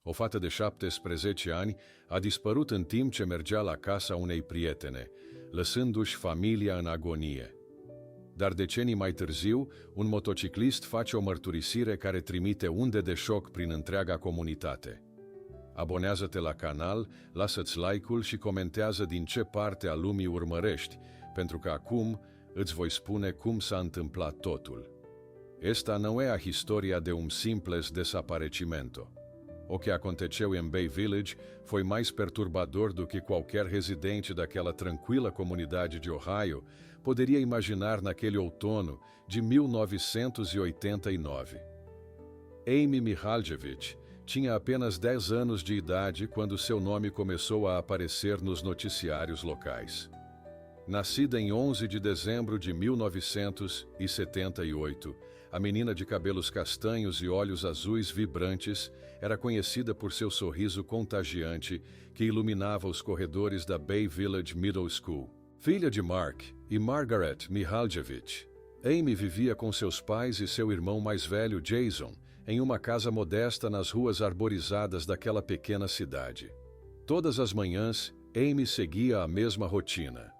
O fată de 17 ani a dispărut în timp ce mergea la casa unei prietene, lăsându-și familia în agonie. Dar decenii mai târziu, un motociclist face o mărturisire care trimite unde de șoc prin întreaga comunitate. Abonează-te la canal, lasă-ți like-ul și comentează din ce parte a lumii urmărești, pentru că acum îți voi spune cum s-a întâmplat totul. Esta não é a história de simples desaparecimento. O que aconteceu em Bay Village foi mais perturbador do que qualquer residente daquela tranquila comunidade de Ohio poderia imaginar naquele outono de 1989. Amy Mihaljevic tinha apenas 10 anos de idade quando seu nome começou a aparecer nos noticiários locais. Nascida em 11 de dezembro de 1978, a menina de cabelos castanhos e olhos azuis vibrantes era conhecida por seu sorriso contagiante que iluminava os corredores da Bay Village Middle School. Filha de Mark e Margaret Mihaljevic, Amy vivia com seus pais e seu irmão mais velho, Jason, em uma casa modesta nas ruas arborizadas daquela pequena cidade. Todas as manhãs, Amy seguia a mesma rotina.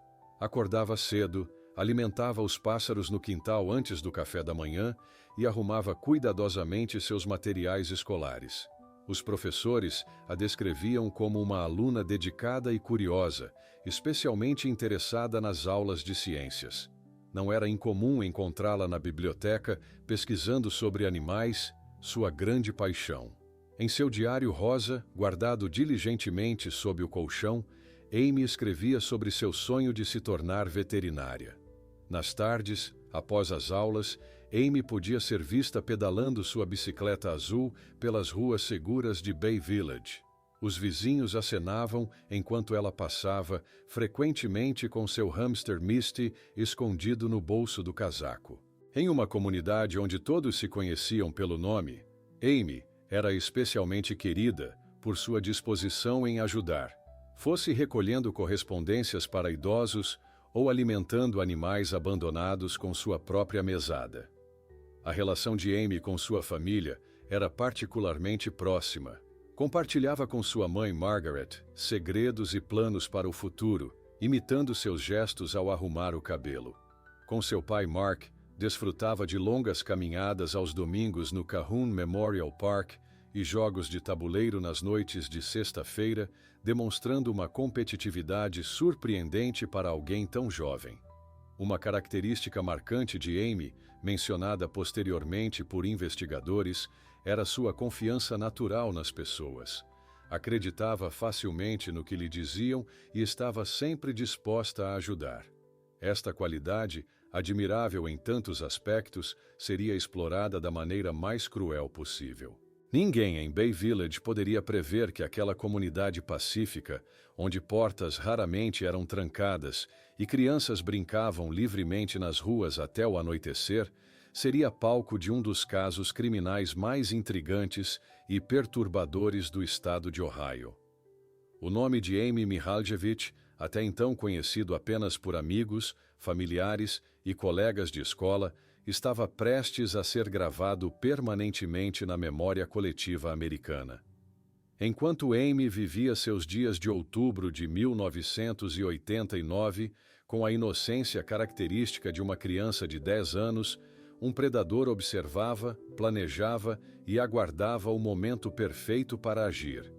Acordava cedo, alimentava os pássaros no quintal antes do café da manhã e arrumava cuidadosamente seus materiais escolares. Os professores a descreviam como uma aluna dedicada e curiosa, especialmente interessada nas aulas de ciências. Não era incomum encontrá-la na biblioteca pesquisando sobre animais, sua grande paixão. Em seu diário rosa, guardado diligentemente sob o colchão, Amy escrevia sobre seu sonho de se tornar veterinária. Nas tardes, após as aulas, Amy podia ser vista pedalando sua bicicleta azul pelas ruas seguras de Bay Village. Os vizinhos acenavam enquanto ela passava, frequentemente com seu hamster Misty escondido no bolso do casaco. Em uma comunidade onde todos se conheciam pelo nome, Amy era especialmente querida por sua disposição em ajudar, fosse recolhendo correspondências para idosos ou alimentando animais abandonados com sua própria mesada. A relação de Amy com sua família era particularmente próxima. Compartilhava com sua mãe Margaret segredos e planos para o futuro, imitando seus gestos ao arrumar o cabelo. Com seu pai Mark, desfrutava de longas caminhadas aos domingos no Calhoun Memorial Park e jogos de tabuleiro nas noites de sexta-feira, demonstrando uma competitividade surpreendente para alguém tão jovem. Uma característica marcante de Amy, mencionada posteriormente por investigadores, era sua confiança natural nas pessoas. Acreditava facilmente no que lhe diziam e estava sempre disposta a ajudar. Esta qualidade, admirável em tantos aspectos, seria explorada da maneira mais cruel possível. Ninguém em Bay Village poderia prever que aquela comunidade pacífica, onde portas raramente eram trancadas e crianças brincavam livremente nas ruas até o anoitecer, seria palco de um dos casos criminais mais intrigantes e perturbadores do estado de Ohio. O nome de Amy Mihaljevic, até então conhecido apenas por amigos, familiares e colegas de escola, estava prestes a ser gravado permanentemente na memória coletiva americana. Enquanto Amy vivia seus dias de outubro de 1989, com a inocência característica de uma criança de 10 anos, um predador observava, planejava e aguardava o momento perfeito para agir.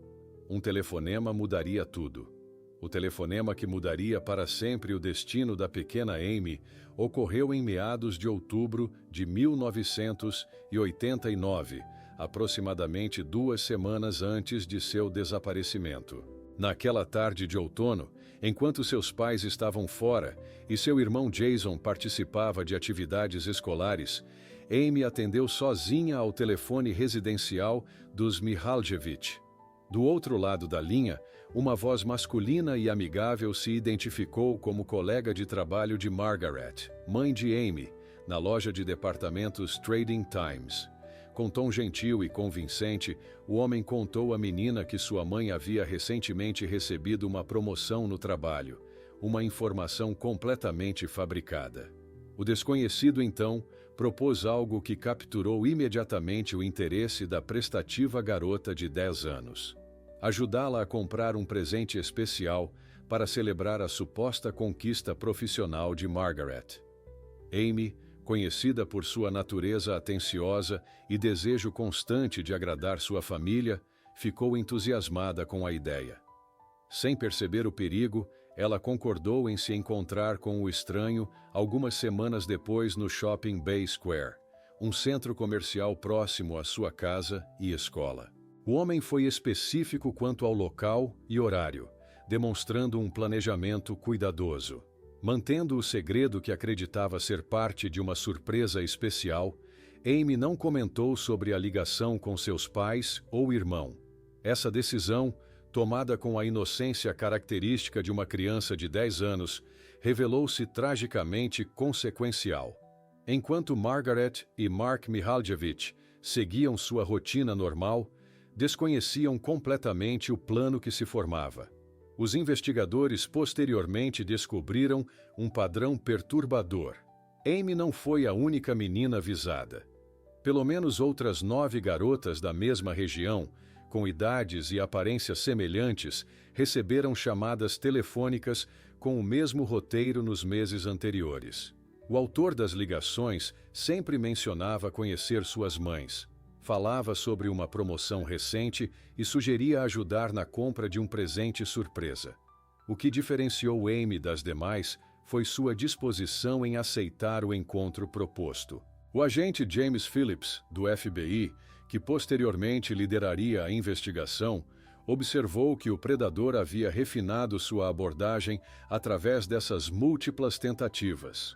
Um telefonema mudaria tudo. O telefonema que mudaria para sempre o destino da pequena Amy ocorreu em meados de outubro de 1989, aproximadamente 2 semanas antes de seu desaparecimento. Naquela tarde de outono, enquanto seus pais estavam fora e seu irmão Jason participava de atividades escolares, Amy atendeu sozinha ao telefone residencial dos Mihaljevic. Do outro lado da linha, uma voz masculina e amigável se identificou como colega de trabalho de Margaret, mãe de Amy, na loja de departamentos Trading Times. Com tom gentil e convincente, o homem contou à menina que sua mãe havia recentemente recebido uma promoção no trabalho, uma informação completamente fabricada. O desconhecido, então, propôs algo que capturou imediatamente o interesse da prestativa garota de 10 anos. Ajudá-la a comprar um presente especial para celebrar a suposta conquista profissional de Margaret. Amy, conhecida por sua natureza atenciosa e desejo constante de agradar sua família, ficou entusiasmada com a ideia. Sem perceber o perigo, ela concordou em se encontrar com o estranho algumas semanas depois no Shopping Bay Square, um centro comercial próximo à sua casa e escola. O homem foi específico quanto ao local e horário, demonstrando um planejamento cuidadoso. Mantendo o segredo que acreditava ser parte de uma surpresa especial, Amy não comentou sobre a ligação com seus pais ou irmão. Essa decisão, tomada com a inocência característica de uma criança de 10 anos, revelou-se tragicamente consequencial. Enquanto Margaret e Mark Mihaljevic seguiam sua rotina normal, desconheciam completamente o plano que se formava. Os investigadores posteriormente descobriram um padrão perturbador. Amy não foi a única menina avisada. Pelo menos outras 9 garotas da mesma região, com idades e aparências semelhantes, receberam chamadas telefônicas com o mesmo roteiro nos meses anteriores. O autor das ligações sempre mencionava conhecer suas mães, falava sobre uma promoção recente e sugeria ajudar na compra de um presente surpresa. O que diferenciou Amy das demais foi sua disposição em aceitar o encontro proposto. O agente James Phillips, do FBI, que posteriormente lideraria a investigação, observou que o predador havia refinado sua abordagem através dessas múltiplas tentativas.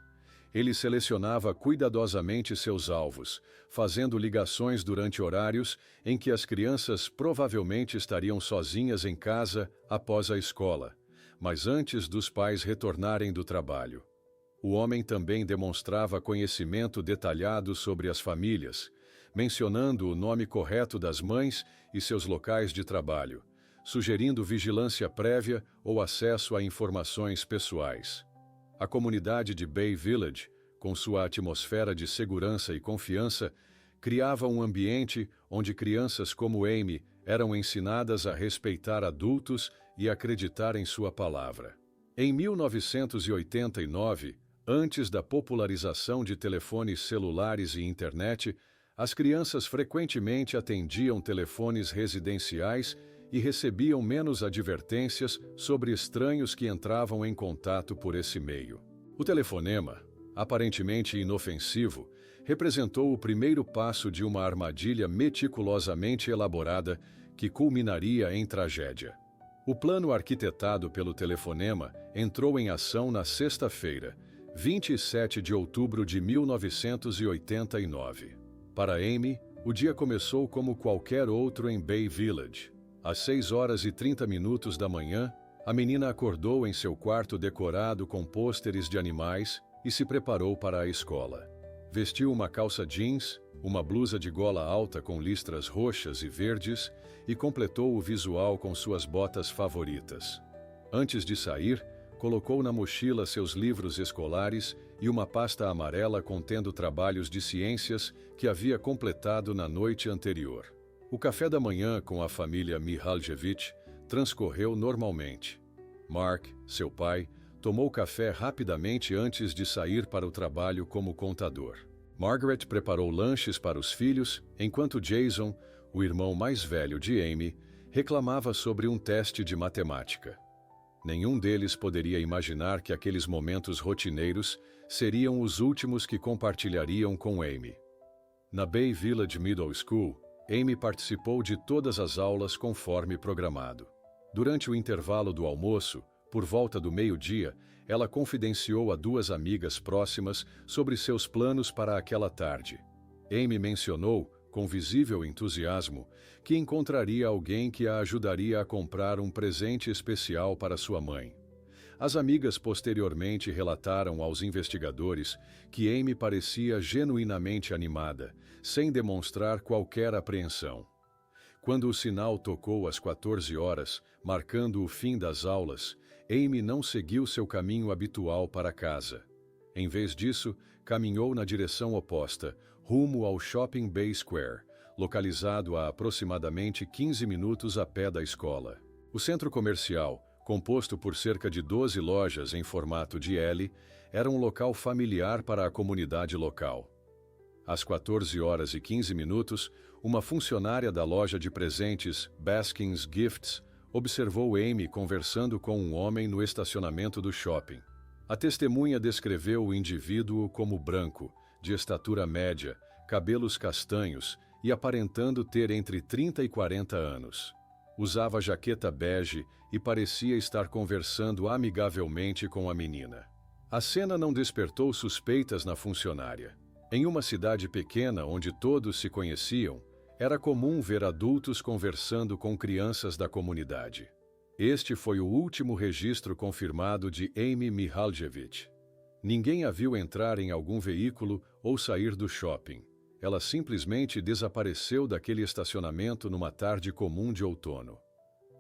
Ele selecionava cuidadosamente seus alvos, fazendo ligações durante horários em que as crianças provavelmente estariam sozinhas em casa após a escola, mas antes dos pais retornarem do trabalho. O homem também demonstrava conhecimento detalhado sobre as famílias, mencionando o nome correto das mães e seus locais de trabalho, sugerindo vigilância prévia ou acesso a informações pessoais. A comunidade de Bay Village, com sua atmosfera de segurança e confiança, criava um ambiente onde crianças como Amy eram ensinadas a respeitar adultos e acreditar em sua palavra. Em 1989, antes da popularização de telefones celulares e internet, as crianças frequentemente atendiam telefones residenciais e recebiam menos advertências sobre estranhos que entravam em contato por esse meio. O telefonema, aparentemente inofensivo, representou o primeiro passo de uma armadilha meticulosamente elaborada que culminaria em tragédia. O plano arquitetado pelo telefonema entrou em ação na sexta-feira, 27 de outubro de 1989. Para Amy, o dia começou como qualquer outro em Bay Village. Às 6h30 da manhã, a menina acordou em seu quarto decorado com pôsteres de animais e se preparou para a escola. Vestiu uma calça jeans, uma blusa de gola alta com listras roxas e verdes e completou o visual com suas botas favoritas. Antes de sair, colocou na mochila seus livros escolares e uma pasta amarela contendo trabalhos de ciências que havia completado na noite anterior. O café da manhã com a família Mihaljevic transcorreu normalmente. Mark, seu pai, tomou café rapidamente antes de sair para o trabalho como contador. Margaret preparou lanches para os filhos, enquanto Jason, o irmão mais velho de Amy, reclamava sobre um teste de matemática. Nenhum deles poderia imaginar que aqueles momentos rotineiros seriam os últimos que compartilhariam com Amy. Na Bay Village Middle School, Amy participou de todas as aulas conforme programado. Durante o intervalo do almoço, por volta do meio-dia, ela confidenciou a 2 amigas próximas sobre seus planos para aquela tarde. Amy mencionou, com visível entusiasmo, que encontraria alguém que a ajudaria a comprar um presente especial para sua mãe. As amigas posteriormente relataram aos investigadores que Amy parecia genuinamente animada, sem demonstrar qualquer apreensão. Quando o sinal tocou às 14 horas, marcando o fim das aulas, Amy não seguiu seu caminho habitual para casa. Em vez disso, caminhou na direção oposta, rumo ao Shopping Bay Square, localizado a aproximadamente 15 minutos a pé da escola. O centro comercial, composto por cerca de 12 lojas em formato de L, era um local familiar para a comunidade local. Às 14h15, uma funcionária da loja de presentes Baskin's Gifts observou Amy conversando com um homem no estacionamento do shopping. A testemunha descreveu o indivíduo como branco, de estatura média, cabelos castanhos e aparentando ter entre 30 e 40 anos. Usava jaqueta bege e parecia estar conversando amigavelmente com a menina. A cena não despertou suspeitas na funcionária. Em uma cidade pequena onde todos se conheciam, era comum ver adultos conversando com crianças da comunidade. Este foi o último registro confirmado de Amy Mihaljevic. Ninguém a viu entrar em algum veículo ou sair do shopping. Ela simplesmente desapareceu daquele estacionamento numa tarde comum de outono.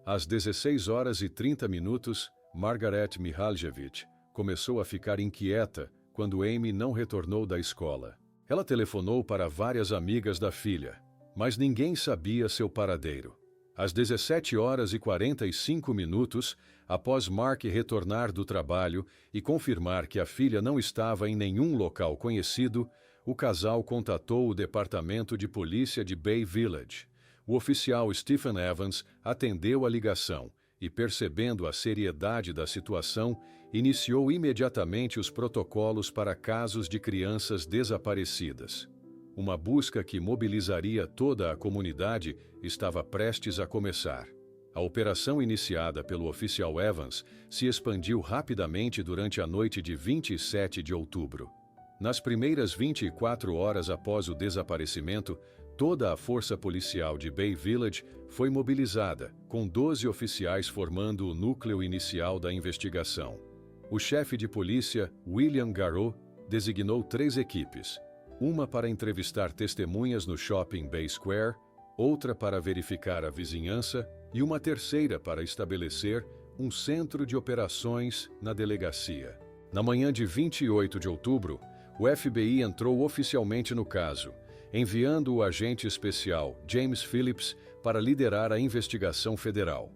Às 16h30, Margaret Mihaljevic começou a ficar inquieta quando Amy não retornou da escola. Ela telefonou para várias amigas da filha, mas ninguém sabia seu paradeiro. Às 17h45, após Mark retornar do trabalho e confirmar que a filha não estava em nenhum local conhecido, o casal contatou o departamento de polícia de Bay Village. O oficial Stephen Evans atendeu a ligação e, percebendo a seriedade da situação, iniciou imediatamente os protocolos para casos de crianças desaparecidas. Uma busca que mobilizaria toda a comunidade estava prestes a começar. A operação iniciada pelo oficial Evans se expandiu rapidamente durante a noite de 27 de outubro. Nas primeiras 24 horas após o desaparecimento, toda a força policial de Bay Village foi mobilizada, com 12 oficiais formando o núcleo inicial da investigação. O chefe de polícia, William Garreau, designou 3 equipes, uma para entrevistar testemunhas no Shopping Bay Square, outra para verificar a vizinhança e uma terceira para estabelecer um centro de operações na delegacia. Na manhã de 28 de outubro, o FBI entrou oficialmente no caso, enviando o agente especial James Phillips para liderar a investigação federal.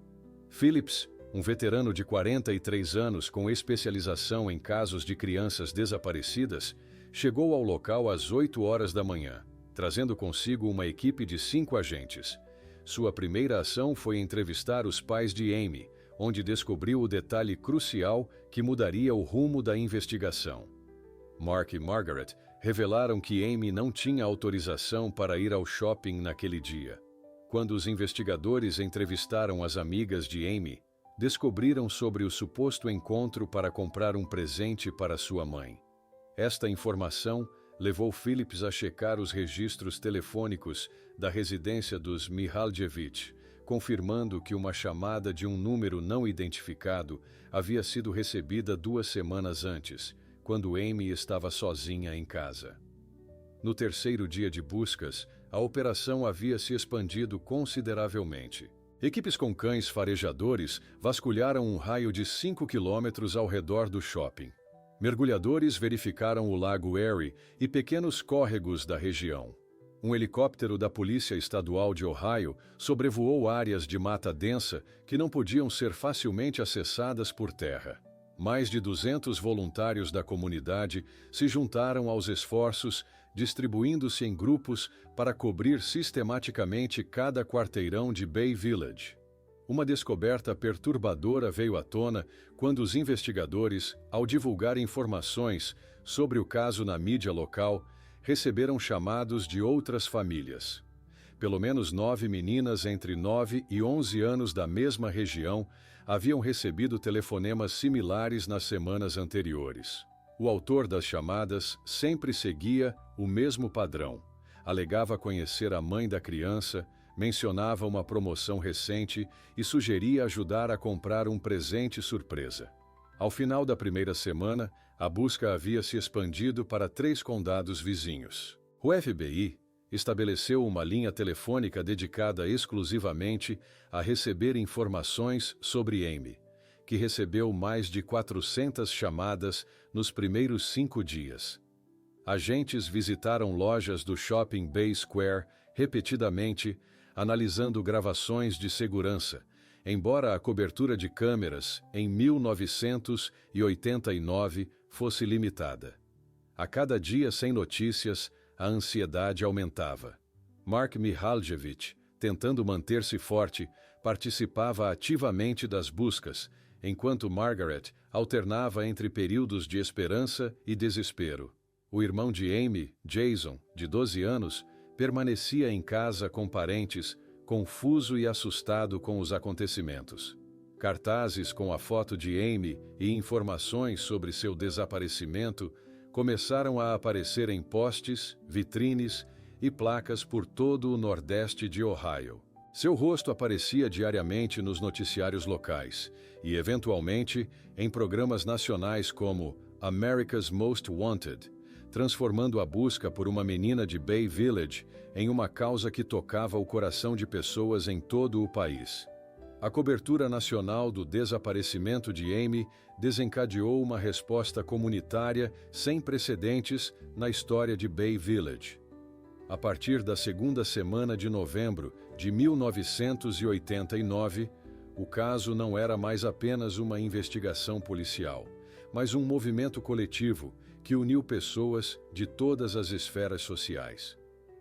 Phillips, um veterano de 43 anos com especialização em casos de crianças desaparecidas, chegou ao local às 8 horas da manhã, trazendo consigo uma equipe de 5 agentes. Sua primeira ação foi entrevistar os pais de Amy, onde descobriu o detalhe crucial que mudaria o rumo da investigação. Mark e Margaret revelaram que Amy não tinha autorização para ir ao shopping naquele dia. Quando os investigadores entrevistaram as amigas de Amy, descobriram sobre o suposto encontro para comprar um presente para sua mãe. Esta informação levou Phillips a checar os registros telefônicos da residência dos Mihaljevic, confirmando que uma chamada de um número não identificado havia sido recebida 2 semanas antes, quando Amy estava sozinha em casa. No terceiro dia de buscas, a operação havia se expandido consideravelmente. Equipes com cães farejadores vasculharam um raio de 5 quilômetros ao redor do shopping. Mergulhadores verificaram o Lago Erie e pequenos córregos da região. Um helicóptero da Polícia Estadual de Ohio sobrevoou áreas de mata densa que não podiam ser facilmente acessadas por terra. Mais de 200 voluntários da comunidade se juntaram aos esforços, distribuindo-se em grupos para cobrir sistematicamente cada quarteirão de Bay Village. Uma descoberta perturbadora veio à tona quando os investigadores, ao divulgar informações sobre o caso na mídia local, receberam chamados de outras famílias. Pelo menos 9 meninas entre 9 e 11 anos da mesma região haviam recebido telefonemas similares nas semanas anteriores. O autor das chamadas sempre seguia o mesmo padrão. Alegava conhecer a mãe da criança, mencionava uma promoção recente e sugeria ajudar a comprar um presente surpresa. Ao final da primeira semana, a busca havia se expandido para 3 condados vizinhos. O FBI estabeleceu uma linha telefônica dedicada exclusivamente a receber informações sobre Amy, que recebeu mais de 400 chamadas nos primeiros 5 dias. Agentes visitaram lojas do Shopping Bay Square repetidamente, analisando gravações de segurança, embora a cobertura de câmeras, em 1989, fosse limitada. A cada dia sem notícias, a ansiedade aumentava. Mark Mihaljevic, tentando manter-se forte, participava ativamente das buscas, enquanto Margaret alternava entre períodos de esperança e desespero. O irmão de Amy, Jason, de 12 anos, permanecia em casa com parentes, confuso e assustado com os acontecimentos. Cartazes com a foto de Amy e informações sobre seu desaparecimento começaram a aparecer em postes, vitrines e placas por todo o nordeste de Ohio. Seu rosto aparecia diariamente nos noticiários locais e, eventualmente, em programas nacionais como America's Most Wanted, transformando a busca por uma menina de Bay Village em uma causa que tocava o coração de pessoas em todo o país. A cobertura nacional do desaparecimento de Amy desencadeou uma resposta comunitária sem precedentes na história de Bay Village. A partir da segunda semana de novembro de 1989, o caso não era mais apenas uma investigação policial, mas um movimento coletivo que uniu pessoas de todas as esferas sociais.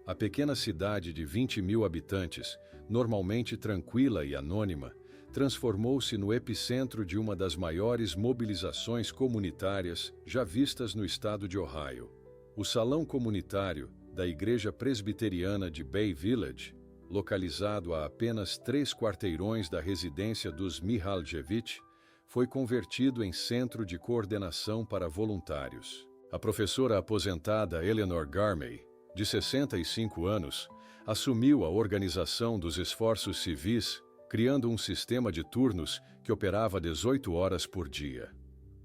A pequena cidade de 20.000 habitantes, normalmente tranquila e anônima, transformou-se no epicentro de uma das maiores mobilizações comunitárias já vistas no estado de Ohio. O Salão Comunitário da Igreja Presbiteriana de Bay Village, localizado a apenas 3 quarteirões da residência dos Mihaljevic, foi convertido em centro de coordenação para voluntários. A professora aposentada Eleanor Garmey, de 65 anos, assumiu a organização dos esforços civis, criando um sistema de turnos que operava 18 horas por dia.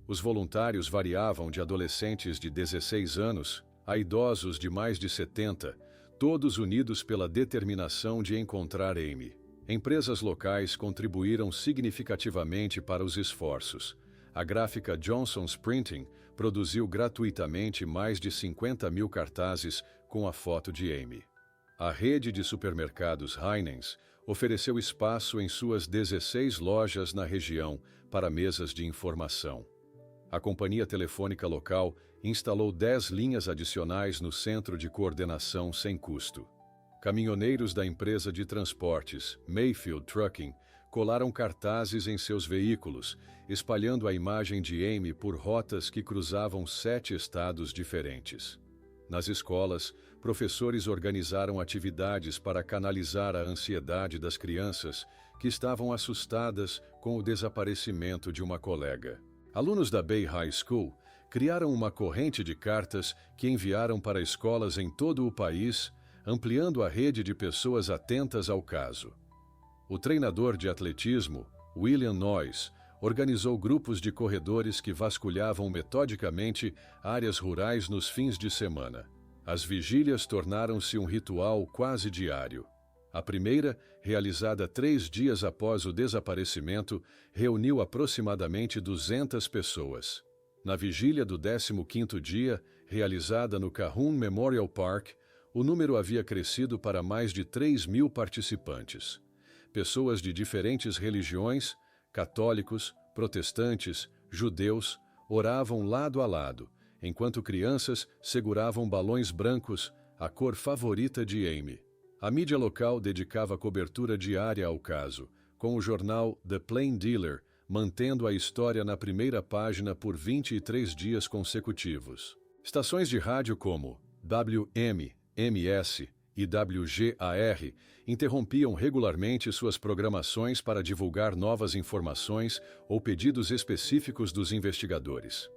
Os voluntários variavam de adolescentes de 16 anos a idosos de mais de 70, todos unidos pela determinação de encontrar Amy. Empresas locais contribuíram significativamente para os esforços. A gráfica Johnson's Printing produziu gratuitamente mais de 50.000 cartazes com a foto de Amy. A rede de supermercados Heinen's ofereceu espaço em suas 16 lojas na região para mesas de informação. A companhia telefônica local instalou 10 linhas adicionais no centro de coordenação sem custo. Caminhoneiros da empresa de transportes Mayfield Trucking colaram cartazes em seus veículos, espalhando a imagem de Amy por rotas que cruzavam 7 estados diferentes. Nas escolas, professores organizaram atividades para canalizar a ansiedade das crianças que estavam assustadas com o desaparecimento de uma colega. Alunos da Bay High School criaram uma corrente de cartas que enviaram para escolas em todo o país, ampliando a rede de pessoas atentas ao caso. O treinador de atletismo, William Noyes, organizou grupos de corredores que vasculhavam metodicamente áreas rurais nos fins de semana. As vigílias tornaram-se um ritual quase diário. A primeira, realizada 3 dias após o desaparecimento, reuniu aproximadamente 200 pessoas. Na vigília do 15º dia, realizada no Calhoun Memorial Park, o número havia crescido para mais de 3.000 participantes. Pessoas de diferentes religiões, católicos, protestantes, judeus, oravam lado a lado, enquanto crianças seguravam balões brancos, a cor favorita de Amy. A mídia local dedicava cobertura diária ao caso, com o jornal The Plain Dealer mantendo a história na primeira página por 23 dias consecutivos. Estações de rádio como WM, MS e WGAR interrompiam regularmente suas programações para divulgar novas informações ou pedidos específicos dos investigadores.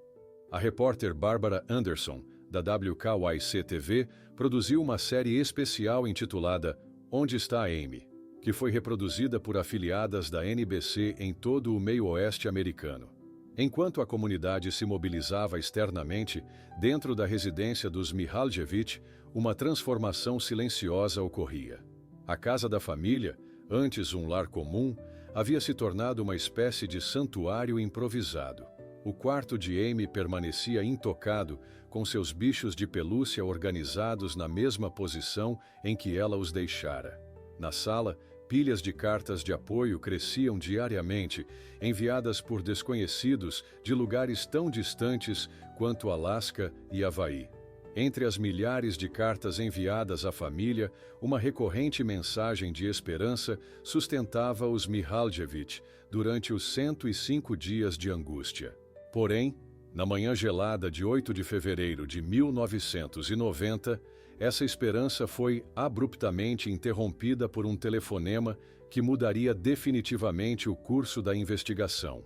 A repórter Barbara Anderson, da WKYC-TV, produziu uma série especial intitulada Onde está Amy?, que foi reproduzida por afiliadas da NBC em todo o meio-oeste americano. Enquanto a comunidade se mobilizava externamente, dentro da residência dos Mihaljevic, uma transformação silenciosa ocorria. A casa da família, antes um lar comum, havia se tornado uma espécie de santuário improvisado. O quarto de Amy permanecia intocado, com seus bichos de pelúcia organizados na mesma posição em que ela os deixara. Na sala, pilhas de cartas de apoio cresciam diariamente, enviadas por desconhecidos de lugares tão distantes quanto Alasca e Havaí. Entre as milhares de cartas enviadas à família, uma recorrente mensagem de esperança sustentava os Mihaljevic durante os 105 dias de angústia. Porém, na manhã gelada de 8 de fevereiro de 1990, essa esperança foi abruptamente interrompida por um telefonema que mudaria definitivamente o curso da investigação.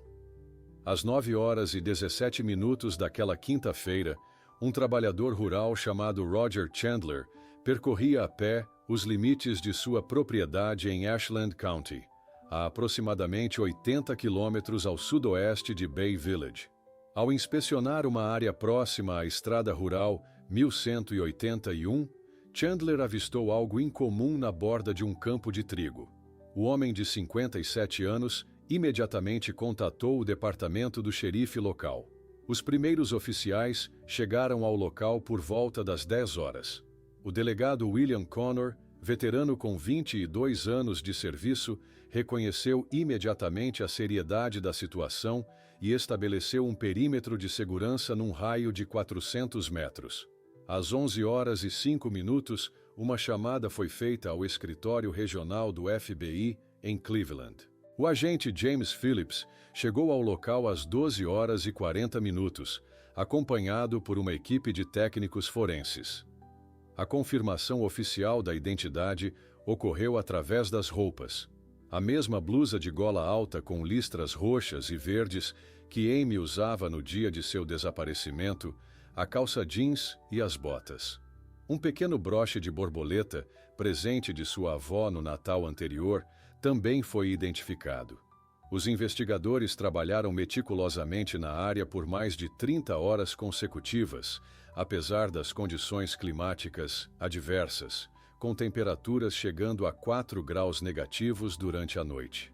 Às 9h17 daquela quinta-feira, um trabalhador rural chamado Roger Chandler percorria a pé os limites de sua propriedade em Ashland County, a aproximadamente 80 quilômetros ao sudoeste de Bay Village. Ao inspecionar uma área próxima à estrada rural 1181, Chandler avistou algo incomum na borda de um campo de trigo. O homem de 57 anos imediatamente contatou o departamento do xerife local. Os primeiros oficiais chegaram ao local por volta das 10 horas. O delegado William Connor, veterano com 22 anos de serviço, reconheceu imediatamente a seriedade da situação e estabeleceu um perímetro de segurança num raio de 400 metros. Às 11h05, uma chamada foi feita ao escritório regional do FBI em Cleveland. O agente James Phillips chegou ao local às 12h40, acompanhado por uma equipe de técnicos forenses. A confirmação oficial da identidade ocorreu através das roupas. A mesma blusa de gola alta com listras roxas e verdes que Amy usava no dia de seu desaparecimento, a calça jeans e as botas. Um pequeno broche de borboleta, presente de sua avó no Natal anterior, também foi identificado. Os investigadores trabalharam meticulosamente na área por mais de 30 horas consecutivas, apesar das condições climáticas adversas, com temperaturas chegando a 4 graus negativos durante a noite.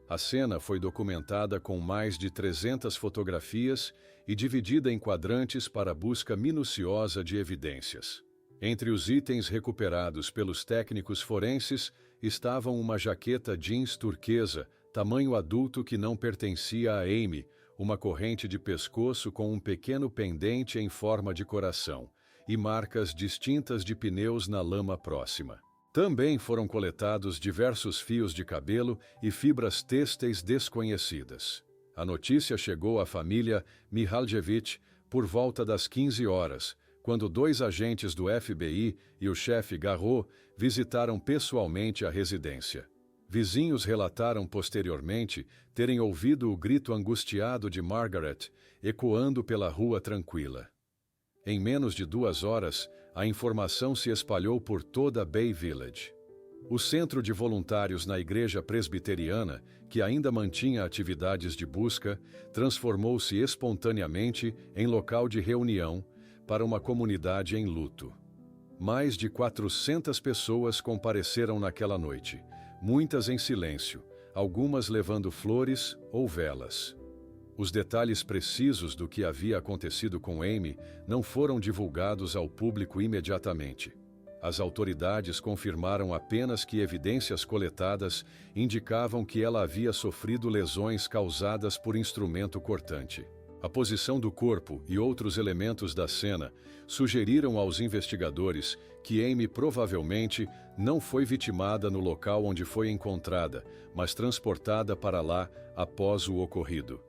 A cena foi documentada com mais de 300 fotografias e dividida em quadrantes para a busca minuciosa de evidências. Entre os itens recuperados pelos técnicos forenses estavam uma jaqueta jeans turquesa, tamanho adulto que não pertencia a Amy, uma corrente de pescoço com um pequeno pendente em forma de coração, e marcas distintas de pneus na lama próxima. Também foram coletados diversos fios de cabelo e fibras têxteis desconhecidas. A notícia chegou à família Mihaljevic por volta das 15 horas, quando 2 agentes do FBI e o chefe Garreau visitaram pessoalmente a residência. Vizinhos relataram posteriormente terem ouvido o grito angustiado de Margaret ecoando pela rua tranquila. Em menos de 2 horas, a informação se espalhou por toda Bay Village. O centro de voluntários na igreja presbiteriana, que ainda mantinha atividades de busca, transformou-se espontaneamente em local de reunião para uma comunidade em luto. Mais de 400 pessoas compareceram naquela noite, muitas em silêncio, algumas levando flores ou velas. Os detalhes precisos do que havia acontecido com Amy não foram divulgados ao público imediatamente. As autoridades confirmaram apenas que evidências coletadas indicavam que ela havia sofrido lesões causadas por instrumento cortante. A posição do corpo e outros elementos da cena sugeriram aos investigadores que Amy provavelmente não foi vitimada no local onde foi encontrada, mas transportada para lá após o ocorrido.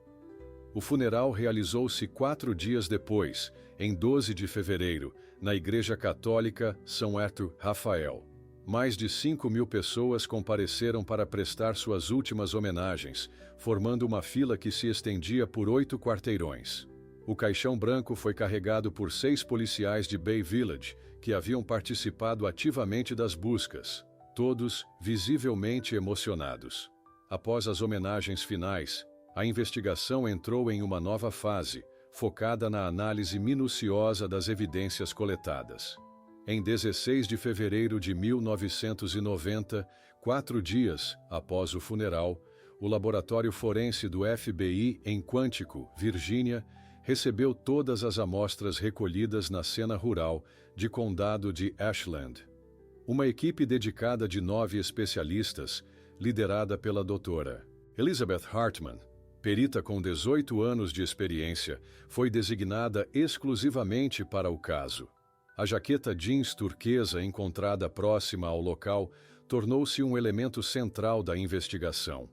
O funeral realizou-se 4 dias depois, em 12 de fevereiro, na Igreja Católica São Arthur Rafael. Mais de 5.000 pessoas compareceram para prestar suas últimas homenagens, formando uma fila que se estendia por 8 quarteirões. O caixão branco foi carregado por 6 policiais de Bay Village, que haviam participado ativamente das buscas, todos visivelmente emocionados. Após as homenagens finais, a investigação entrou em uma nova fase, focada na análise minuciosa das evidências coletadas. Em 16 de fevereiro de 1990, 4 dias após o funeral, o laboratório forense do FBI em Quantico, Virgínia, recebeu todas as amostras recolhidas na cena rural de condado de Ashland. Uma equipe dedicada de 9 especialistas, liderada pela doutora Elizabeth Hartman, perita com 18 anos de experiência, foi designada exclusivamente para o caso. A jaqueta jeans turquesa encontrada próxima ao local tornou-se um elemento central da investigação.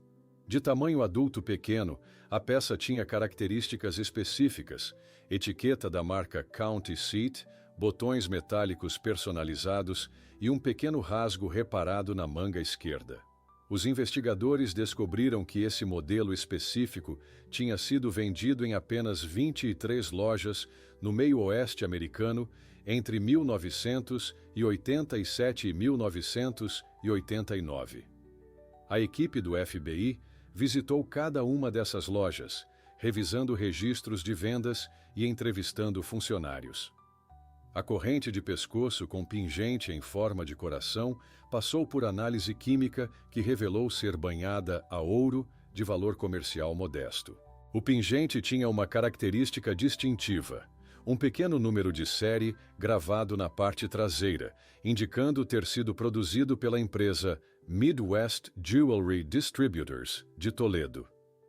De tamanho adulto pequeno, a peça tinha características específicas, etiqueta da marca County Seat, botões metálicos personalizados e um pequeno rasgo reparado na manga esquerda. Os investigadores descobriram que esse modelo específico tinha sido vendido em apenas 23 lojas no meio-oeste americano entre 1987 e 1989. A equipe do FBI visitou cada uma dessas lojas, revisando registros de vendas e entrevistando funcionários. A corrente de pescoço com pingente em forma de coração passou por análise química que revelou ser banhada a ouro de valor comercial modesto. O pingente tinha uma característica distintiva, um pequeno número de série gravado na parte traseira, indicando ter sido produzido pela empresa Midwest Jewelry Distributors, de Toledo.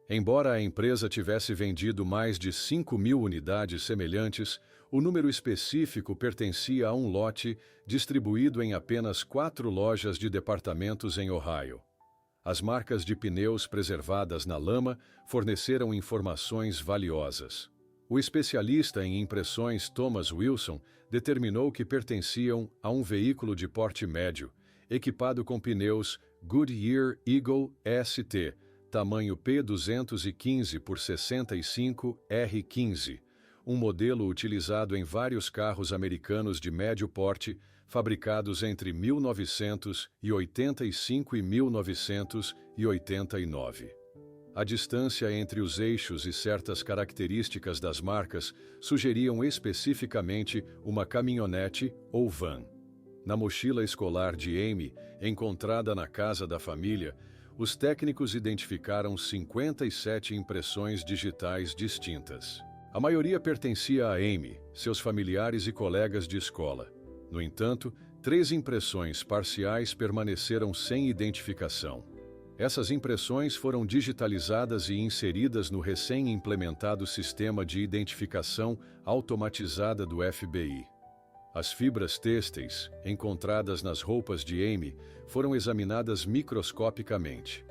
Embora a empresa tivesse vendido mais de 5.000 unidades semelhantes, o número específico pertencia a um lote distribuído em apenas 4 lojas de departamentos em Ohio. As marcas de pneus preservadas na lama forneceram informações valiosas. O especialista em impressões Thomas Wilson determinou que pertenciam a um veículo de porte médio, equipado com pneus Goodyear Eagle ST, tamanho P215 por 65 R15, um modelo utilizado em vários carros americanos de médio porte, fabricados entre 1985 e 1989. A distância entre os eixos e certas características das marcas sugeriam especificamente uma caminhonete ou van. Na mochila escolar de Amy, encontrada na casa da família, os técnicos identificaram 57 impressões digitais distintas. A maioria pertencia a Amy, seus familiares e colegas de escola. No entanto, 3 impressões parciais permaneceram sem identificação. Essas impressões foram digitalizadas e inseridas no recém-implementado sistema de identificação automatizada do FBI. As fibras têxteis, encontradas nas roupas de Amy, foram examinadas microscopicamente.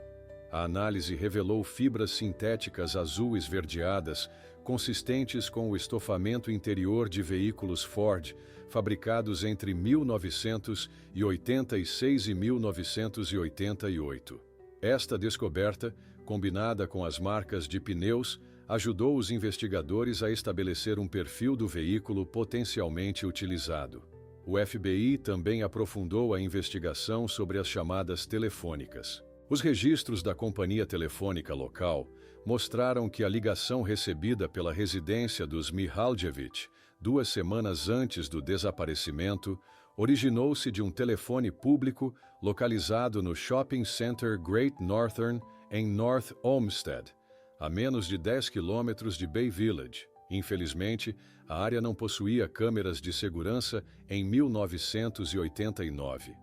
A análise revelou fibras sintéticas azul-esverdeadas, consistentes com o estofamento interior de veículos Ford, fabricados entre 1986 e 1988. Esta descoberta, combinada com as marcas de pneus, ajudou os investigadores a estabelecer um perfil do veículo potencialmente utilizado. O FBI também aprofundou a investigação sobre as chamadas telefônicas. Os registros da companhia telefônica local mostraram que a ligação recebida pela residência dos Mihaljevic 2 semanas antes do desaparecimento originou-se de um telefone público localizado no Shopping Center Great Northern, em North Olmsted, a menos de 10 quilômetros de Bay Village. Infelizmente, a área não possuía câmeras de segurança em 1989.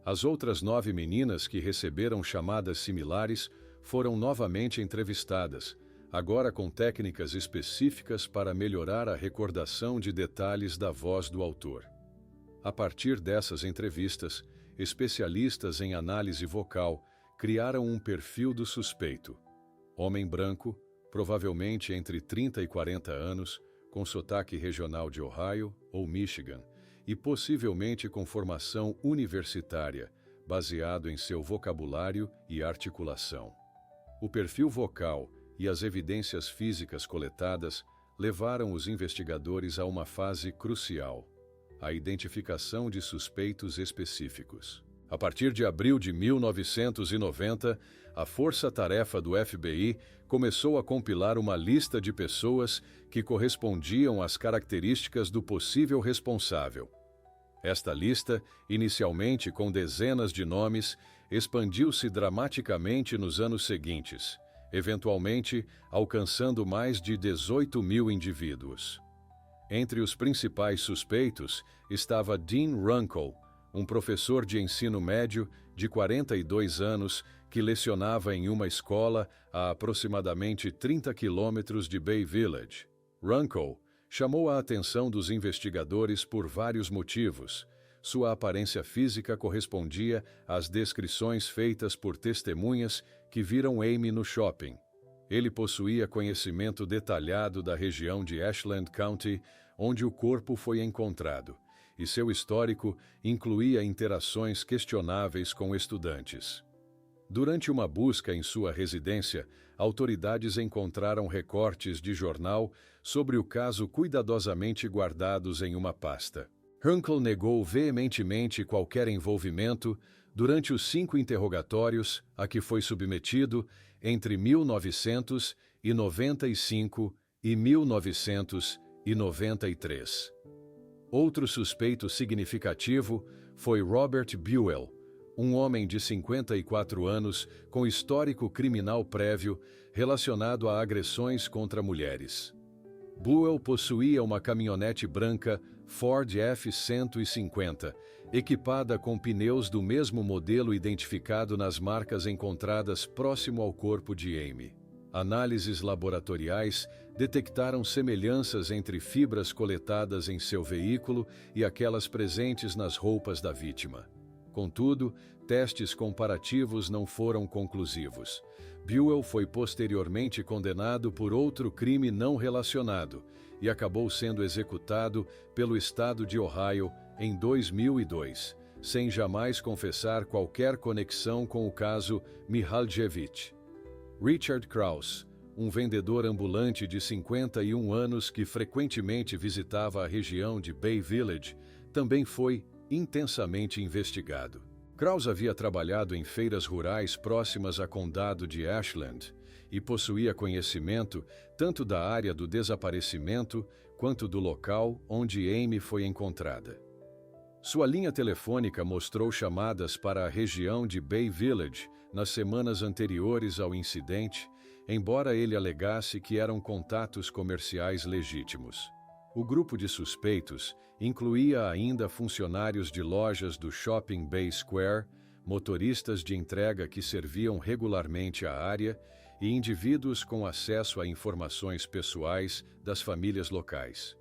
As outras 9 meninas que receberam chamadas similares foram novamente entrevistadas, agora com técnicas específicas para melhorar a recordação de detalhes da voz do autor. A partir dessas entrevistas, especialistas em análise vocal criaram um perfil do suspeito. Homem branco, provavelmente entre 30 e 40 anos, com sotaque regional de Ohio ou Michigan, e possivelmente com formação universitária, baseado em seu vocabulário e articulação. O perfil vocal e as evidências físicas coletadas levaram os investigadores a uma fase crucial: a identificação de suspeitos específicos. A partir de abril de 1990, a força-tarefa do FBI começou a compilar uma lista de pessoas que correspondiam às características do possível responsável. Esta lista, inicialmente com dezenas de nomes, expandiu-se dramaticamente nos anos seguintes, eventualmente alcançando mais de 18 mil indivíduos. Entre os principais suspeitos estava Dean Runkle, um professor de ensino médio de 42 anos que lecionava em uma escola a aproximadamente 30 quilômetros de Bay Village. Runkle chamou a atenção dos investigadores por vários motivos. Sua aparência física correspondia às descrições feitas por testemunhas que viram Amy no shopping. Ele possuía conhecimento detalhado da região de Ashland County, onde o corpo foi encontrado, e seu histórico incluía interações questionáveis com estudantes. Durante uma busca em sua residência, autoridades encontraram recortes de jornal sobre o caso cuidadosamente guardados em uma pasta. Runkle negou veementemente qualquer envolvimento durante os 5 interrogatórios a que foi submetido entre 1995 e 1993. Outro suspeito significativo foi Robert Buell, um homem de 54 anos com histórico criminal prévio relacionado a agressões contra mulheres. Buell possuía uma caminhonete branca Ford F-150, equipada com pneus do mesmo modelo identificado nas marcas encontradas próximo ao corpo de Amy. Análises laboratoriais detectaram semelhanças entre fibras coletadas em seu veículo e aquelas presentes nas roupas da vítima. Contudo, testes comparativos não foram conclusivos. Buell foi posteriormente condenado por outro crime não relacionado e acabou sendo executado pelo estado de Ohio em 2002, sem jamais confessar qualquer conexão com o caso Mihaljevic. Richard Krause, um vendedor ambulante de 51 anos que frequentemente visitava a região de Bay Village, também foi intensamente investigado. Krause havia trabalhado em feiras rurais próximas ao condado de Ashland e possuía conhecimento tanto da área do desaparecimento quanto do local onde Amy foi encontrada. Sua linha telefônica mostrou chamadas para a região de Bay Village nas semanas anteriores ao incidente, embora ele alegasse que eram contatos comerciais legítimos. O grupo de suspeitos incluía ainda funcionários de lojas do Shopping Bay Square, motoristas de entrega que serviam regularmente a área e indivíduos com acesso a informações pessoais das famílias locais.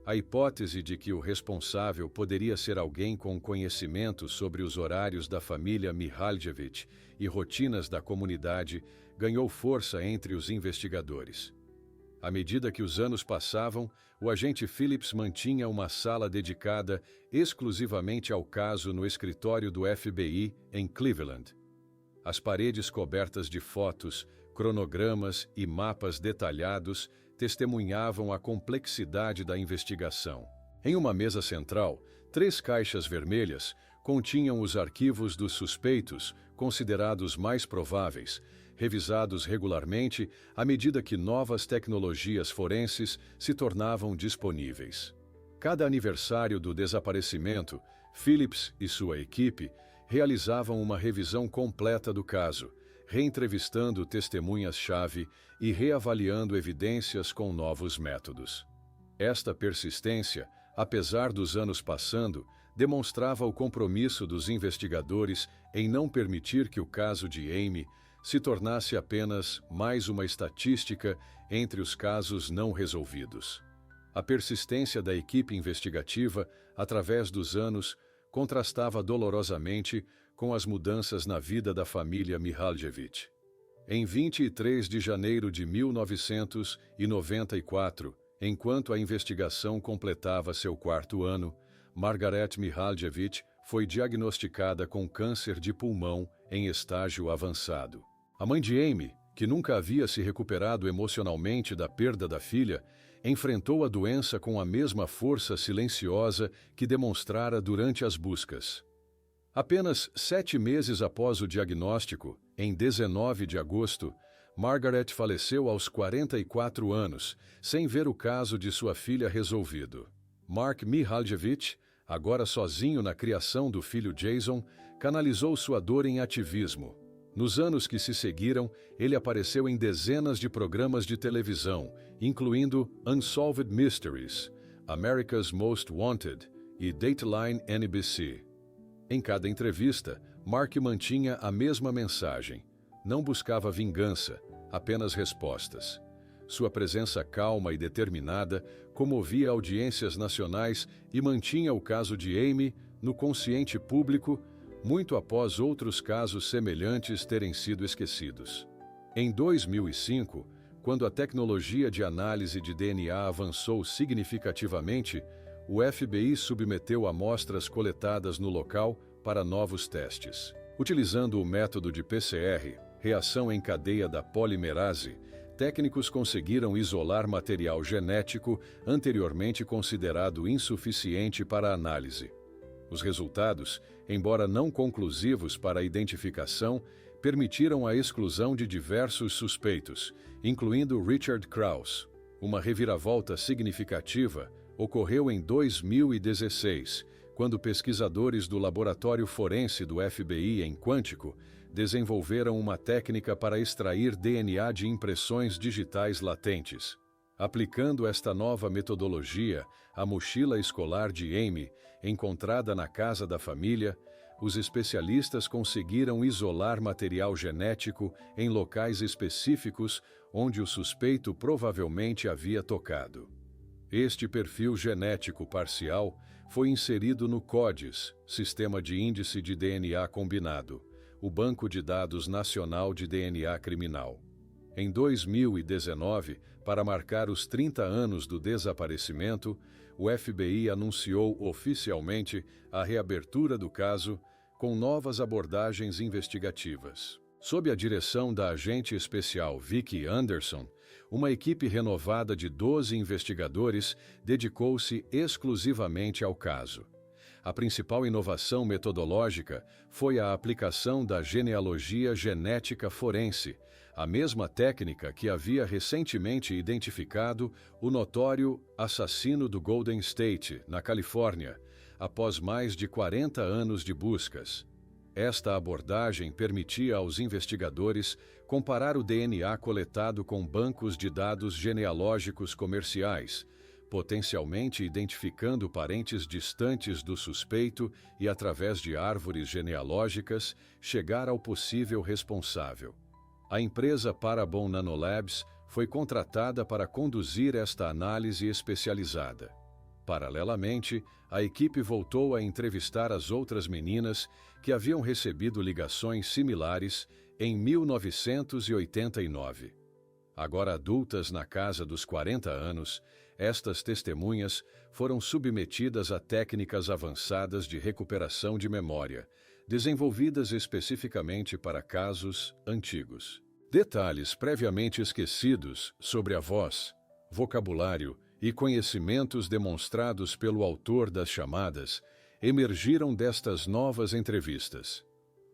A hipótese de que o responsável poderia ser alguém com conhecimento sobre os horários da família Mihaljevic e rotinas da comunidade ganhou força entre os investigadores. À medida que os anos passavam, o agente Phillips mantinha uma sala dedicada exclusivamente ao caso no escritório do FBI em Cleveland. As paredes cobertas de fotos, cronogramas e mapas detalhados testemunhavam a complexidade da investigação. Em uma mesa central, 3 caixas vermelhas continham os arquivos dos suspeitos, considerados mais prováveis, revisados regularmente à medida que novas tecnologias forenses se tornavam disponíveis. Cada aniversário do desaparecimento, Phillips e sua equipe realizavam uma revisão completa do caso, reentrevistando testemunhas-chave e reavaliando evidências com novos métodos. Esta persistência, apesar dos anos passando, demonstrava o compromisso dos investigadores em não permitir que o caso de Amy se tornasse apenas mais uma estatística entre os casos não resolvidos. A persistência da equipe investigativa, através dos anos, contrastava dolorosamente com as mudanças na vida da família Mihaljevic. Em 23 de janeiro de 1994, enquanto a investigação completava seu 4º ano, Margaret Mihaljevic foi diagnosticada com câncer de pulmão em estágio avançado. A mãe de Amy, que nunca havia se recuperado emocionalmente da perda da filha, enfrentou a doença com a mesma força silenciosa que demonstrara durante as buscas. Apenas 7 meses após o diagnóstico, em 19 de agosto, Margaret faleceu aos 44 anos, sem ver o caso de sua filha resolvido. Mark Mihaljevic, agora sozinho na criação do filho Jason, canalizou sua dor em ativismo. Nos anos que se seguiram, ele apareceu em dezenas de programas de televisão, incluindo Unsolved Mysteries, America's Most Wanted e Dateline NBC. Em cada entrevista, Mark mantinha a mesma mensagem. Não buscava vingança, apenas respostas. Sua presença calma e determinada comovia audiências nacionais e mantinha o caso de Amy no consciente público, muito após outros casos semelhantes terem sido esquecidos. Em 2005, quando a tecnologia de análise de DNA avançou significativamente, o FBI submeteu amostras coletadas no local para novos testes. Utilizando o método de PCR, reação em cadeia da polimerase, técnicos conseguiram isolar material genético anteriormente considerado insuficiente para análise. Os resultados, embora não conclusivos para a identificação, permitiram a exclusão de diversos suspeitos, incluindo Richard Krause. Uma reviravolta significativa ocorreu em 2016, quando pesquisadores do Laboratório Forense do FBI em Quantico desenvolveram uma técnica para extrair DNA de impressões digitais latentes. Aplicando esta nova metodologia à mochila escolar de Amy, encontrada na casa da família, os especialistas conseguiram isolar material genético em locais específicos onde o suspeito provavelmente havia tocado. Este perfil genético parcial foi inserido no CODIS, Sistema de Índice de DNA Combinado, o Banco de Dados Nacional de DNA Criminal. Em 2019, para marcar os 30 anos do desaparecimento, o FBI anunciou oficialmente a reabertura do caso com novas abordagens investigativas. Sob a direção da agente especial Vicki Anderson, uma equipe renovada de 12 investigadores dedicou-se exclusivamente ao caso. A principal inovação metodológica foi a aplicação da genealogia genética forense, a mesma técnica que havia recentemente identificado o notório assassino do Golden State, na Califórnia, após mais de 40 anos de buscas. Esta abordagem permitia aos investigadores comparar o DNA coletado com bancos de dados genealógicos comerciais, potencialmente identificando parentes distantes do suspeito e, através de árvores genealógicas, chegar ao possível responsável. A empresa Parabon Nanolabs foi contratada para conduzir esta análise especializada. Paralelamente, a equipe voltou a entrevistar as outras meninas que haviam recebido ligações similares em 1989. Agora adultas na casa dos 40 anos, estas testemunhas foram submetidas a técnicas avançadas de recuperação de memória, desenvolvidas especificamente para casos antigos. Detalhes previamente esquecidos sobre a voz, vocabulário e conhecimentos demonstrados pelo autor das chamadas emergiram destas novas entrevistas.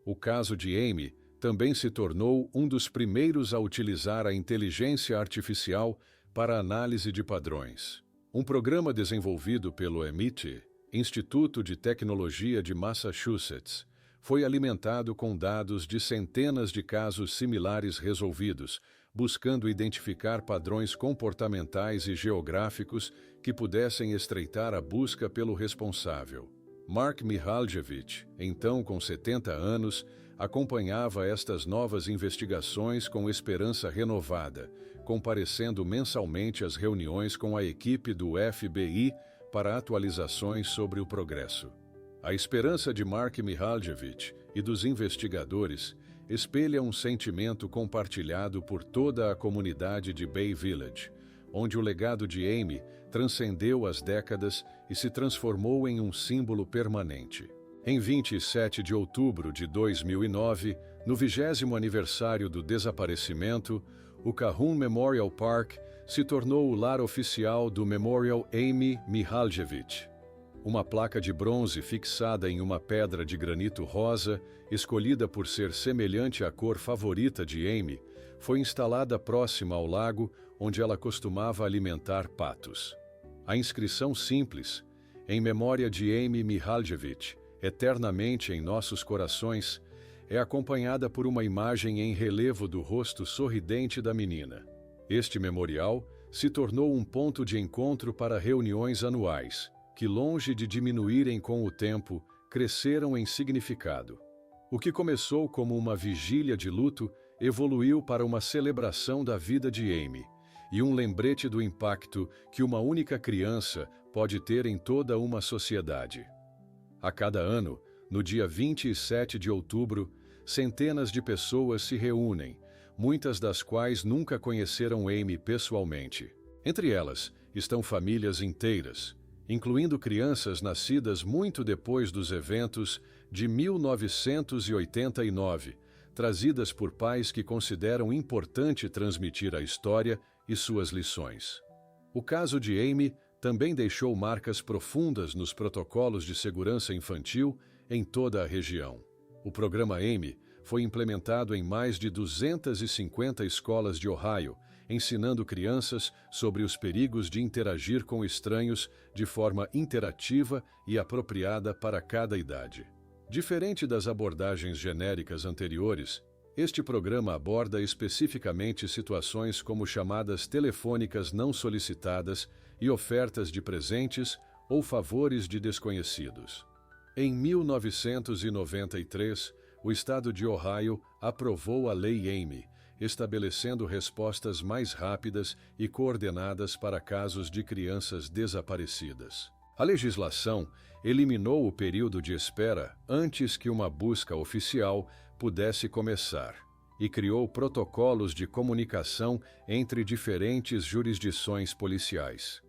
O caso de Amy também se tornou um dos primeiros a utilizar a inteligência artificial para análise de padrões. Um programa desenvolvido pelo MIT, Instituto de Tecnologia de Massachusetts, foi alimentado com dados de centenas de casos similares resolvidos, buscando identificar padrões comportamentais e geográficos que pudessem estreitar a busca pelo responsável. Mark Mihaljevic, então com 70 anos, acompanhava estas novas investigações com esperança renovada, comparecendo mensalmente às reuniões com a equipe do FBI para atualizações sobre o progresso. A esperança de Mark Mihaljevic e dos investigadores espelha um sentimento compartilhado por toda a comunidade de Bay Village, onde o legado de Amy transcendeu as décadas e se transformou em um símbolo permanente. Em 27 de outubro de 2009, no 20º aniversário do desaparecimento, o Cahun Memorial Park se tornou o lar oficial do Memorial Amy Mihaljevic. Uma placa de bronze fixada em uma pedra de granito rosa, escolhida por ser semelhante à cor favorita de Amy, foi instalada próxima ao lago onde ela costumava alimentar patos. A inscrição simples, em memória de Amy Mihaljevic, eternamente em nossos corações, é acompanhada por uma imagem em relevo do rosto sorridente da menina. Este memorial se tornou um ponto de encontro para reuniões anuais, que, longe de diminuírem com o tempo, cresceram em significado. O que começou como uma vigília de luto evoluiu para uma celebração da vida de Amy e um lembrete do impacto que uma única criança pode ter em toda uma sociedade. A cada ano, no dia 27 de outubro, centenas de pessoas se reúnem, muitas das quais nunca conheceram Amy pessoalmente. Entre elas estão famílias inteiras, incluindo crianças nascidas muito depois dos eventos de 1989, trazidas por pais que consideram importante transmitir a história e suas lições. O caso de Amy também deixou marcas profundas nos protocolos de segurança infantil em toda a região. O programa Amy foi implementado em mais de 250 escolas de Ohio, ensinando crianças sobre os perigos de interagir com estranhos de forma interativa e apropriada para cada idade. Diferente das abordagens genéricas anteriores, este programa aborda especificamente situações como chamadas telefônicas não solicitadas e ofertas de presentes ou favores de desconhecidos. Em 1993, o estado de Ohio aprovou a Lei Amy, estabelecendo respostas mais rápidas e coordenadas para casos de crianças desaparecidas. A legislação eliminou o período de espera antes que uma busca oficial pudesse começar e criou protocolos de comunicação entre diferentes jurisdições policiais.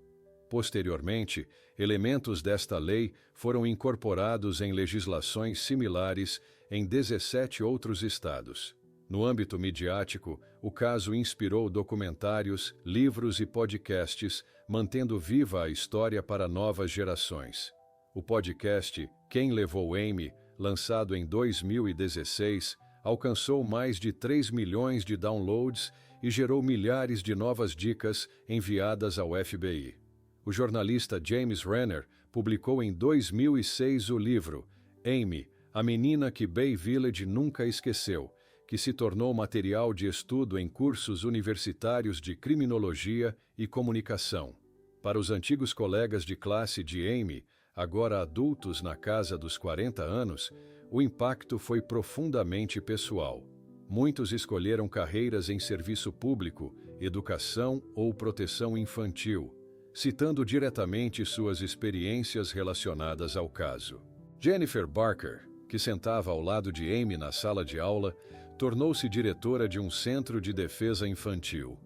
Posteriormente, elementos desta lei foram incorporados em legislações similares em 17 outros estados. No âmbito midiático, o caso inspirou documentários, livros e podcasts, mantendo viva a história para novas gerações. O podcast Quem Levou Amy, lançado em 2016, alcançou mais de 3 milhões de downloads e gerou milhares de novas dicas enviadas ao FBI. O jornalista James Renner publicou em 2006 o livro Amy, a menina que Bay Village nunca esqueceu, que se tornou material de estudo em cursos universitários de criminologia e comunicação. Para os antigos colegas de classe de Amy, agora adultos na casa dos 40 anos, o impacto foi profundamente pessoal. Muitos escolheram carreiras em serviço público, educação ou proteção infantil, citando diretamente suas experiências relacionadas ao caso. Jennifer Barker, que sentava ao lado de Amy na sala de aula, tornou-se diretora de um centro de defesa infantil.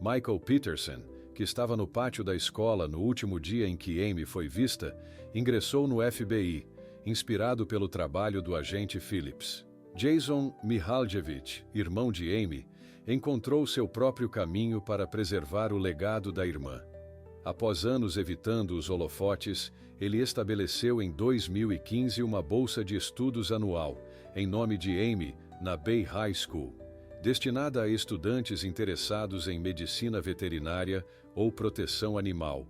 Michael Peterson, que estava no pátio da escola no último dia em que Amy foi vista, ingressou no FBI, inspirado pelo trabalho do agente Phillips. Jason Mihaljevic, irmão de Amy, encontrou seu próprio caminho para preservar o legado da irmã. Após anos evitando os holofotes, ele estabeleceu em 2015 uma bolsa de estudos anual, em nome de Amy, na Bay High School, destinada a estudantes interessados em medicina veterinária ou proteção animal,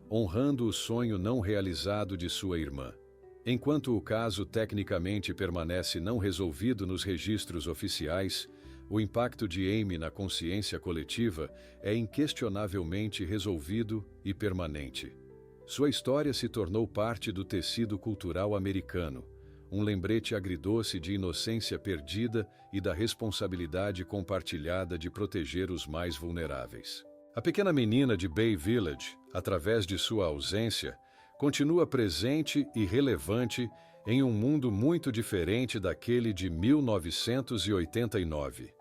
honrando o sonho não realizado de sua irmã. Enquanto o caso tecnicamente permanece não resolvido nos registros oficiais, o impacto de Amy na consciência coletiva é inquestionavelmente resolvido e permanente. Sua história se tornou parte do tecido cultural americano, um lembrete agridoce de inocência perdida e da responsabilidade compartilhada de proteger os mais vulneráveis. A pequena menina de Bay Village, através de sua ausência, continua presente e relevante em um mundo muito diferente daquele de 1989.